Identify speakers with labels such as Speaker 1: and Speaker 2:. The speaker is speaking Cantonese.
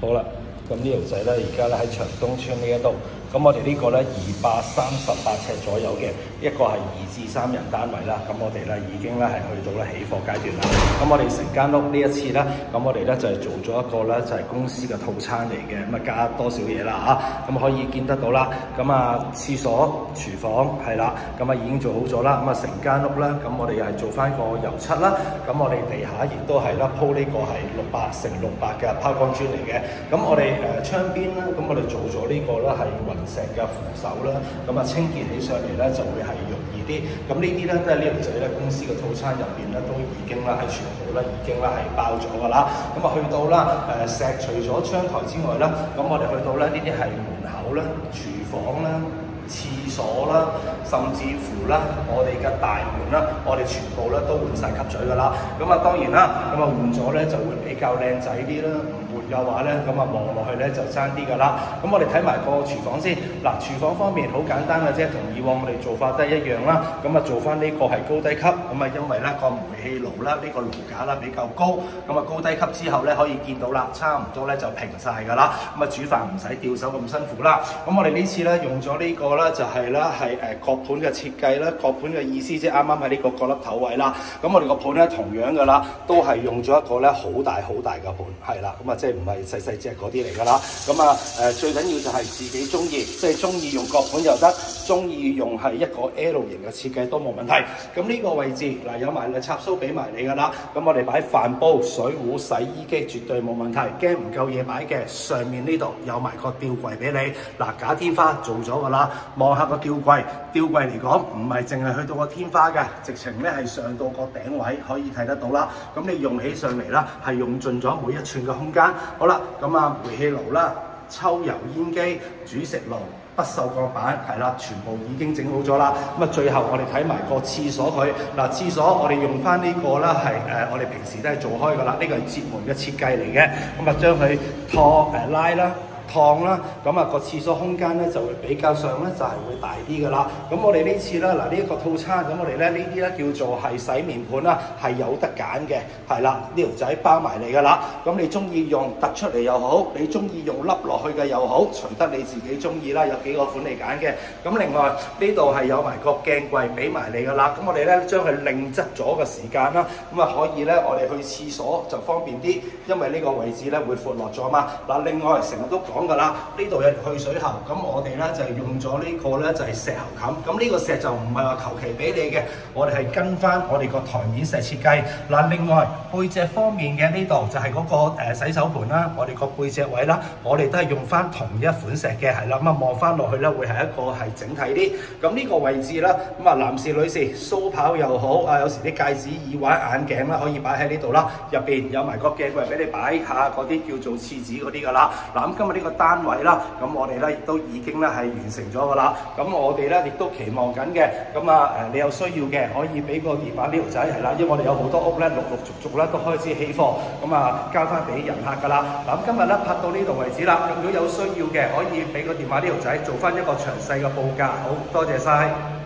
Speaker 1: 好啦，咁呢條仔咧，而家咧喺長東村呢一度，咁我哋呢個咧238尺左右嘅一個係2至3人單位啦。咁我哋咧已經咧係去到咧起貨階段啦。咁我哋成間屋呢一次咧，咁我哋咧就係做咗一個咧就係公司嘅套餐嚟嘅，咁啊加多少嘢啦嚇，咁可以見得到啦。咁啊廁所、廚房係啦，咁啊已經做好咗啦。咁啊成間屋咧，咁我哋又係做翻個油漆啦。咁我哋地下亦都係啦鋪呢個係600乘600嘅拋光磚嚟嘅。咁我哋窗邊啦，咁我哋做咗呢個咧係雲石嘅扶手啦。咁啊清潔起上嚟咧就會係容易啲。咁呢啲咧都係呢條仔咧公司嘅套餐入邊咧都已經啦係全部咧已經啦係包咗㗎啦。咁啊去到啦石除咗窗台之外啦，咁我哋去到咧呢啲係門口啦、廚房啦、廁所啦，甚至乎啦，我哋嘅大門啦，我哋全部咧都換晒吸嘴㗎啦。咁啊當然啦，咁啊換咗咧就會比較靚仔啲啦。唔換嘅話咧，咁啊望落去咧就爭啲㗎啦。咁我哋睇埋個廚房先。嗱，廚房方面好簡單嘅啫，同以往我哋做法都係一樣啦。咁啊做翻呢個係高低級。咁啊因為咧個煤氣爐啦，呢個爐架啦比較高，咁啊高低級之後咧可以見到啦，差唔多咧就平晒㗎啦。咁啊煮飯唔使吊手咁辛苦啦。咁我哋呢次咧用咗呢個啦，就係啦係角盤嘅設計啦。角盤嘅意思即係啱啱喺呢個角粒頭位啦。咁我哋個盤咧同樣㗎啦，都係用咗一個咧好大嘅盤，係啦。咁啊即係唔係細細隻嗰啲嚟㗎啦。咁啊最緊要就係自己中意，即係中意用角盤又得，中意用係一個 L 型嘅設計都冇問題。咁呢個位置嗱有埋插蘇俾埋你㗎啦。咁我哋擺飯煲、水壺、洗衣機絕對冇問題。驚唔夠嘢擺嘅，上面呢度有埋個吊櫃俾你。嗱假天花做咗㗎啦，望下個吊櫃。吊櫃嚟講唔係淨係去到個天花嘅，直情咧係上到個頂位可以睇得到啦。咁你用起上嚟啦，係用盡咗每一寸嘅空間。好啦，咁啊煤氣爐啦、抽油煙機、煮食爐、不鏽鋼板係啦，全部已經整好咗啦。咁啊，最後我哋睇埋個廁所佢嗱，廁所我哋用翻呢個啦，係我哋平時都係做開噶啦，呢個係節門嘅設計嚟嘅。咁啊，將佢拉啦。燙啦，咁啊個廁所空間咧就會比較上咧就係會大啲㗎啦。咁我哋呢次啦，嗱呢一個套餐，咁我哋咧呢啲咧叫做係洗面盤啦，係有得揀嘅，係啦，呢條仔包埋嚟㗎啦。咁你中意用突出嚟又好，你中意用凹落去嘅又好，隨得你自己中意啦。有幾個款嚟揀嘅。咁另外呢度係有埋個鏡櫃俾埋你㗎啦。咁我哋咧將佢另側咗個時間啦，咁啊可以咧我哋去廁所就方便啲，因為呢個位置咧會闊落咗嘛。嗱，另外成日都講㗎啦，呢度有條去水喉，咁我哋咧就係用咗呢個咧就係石喉冚，咁呢個石就唔係話求其俾你嘅，我哋係跟翻我哋個台面石設計。嗱，另外背脊方面嘅呢度就係嗰個洗手盤啦，我哋個背脊位啦，我哋都係用翻同一款石嘅，係啦，咁啊望翻落去咧會係一個係整體啲。咁呢個位置啦，咁啊男士女士鬚刨又好啊，有時啲戒指、耳環、眼鏡啦可以擺喺呢度啦，入邊有埋個鏡櫃俾你擺下嗰啲叫做廁紙嗰啲㗎啦。嗱，咁今日呢個單位啦，咁我哋咧亦都已經咧係完成咗㗎啦。咁我哋咧亦都期望緊嘅，咁啊你有需要嘅可以俾個電話呢條仔係啦，因為我哋有好多屋咧陸陸續續咧都開始起貨，咁啊交翻俾人客㗎啦。嗱，咁今日咧拍到呢度為止啦。咁如果有需要嘅，可以俾個電話呢條仔做翻一個詳細嘅報價。好多謝晒。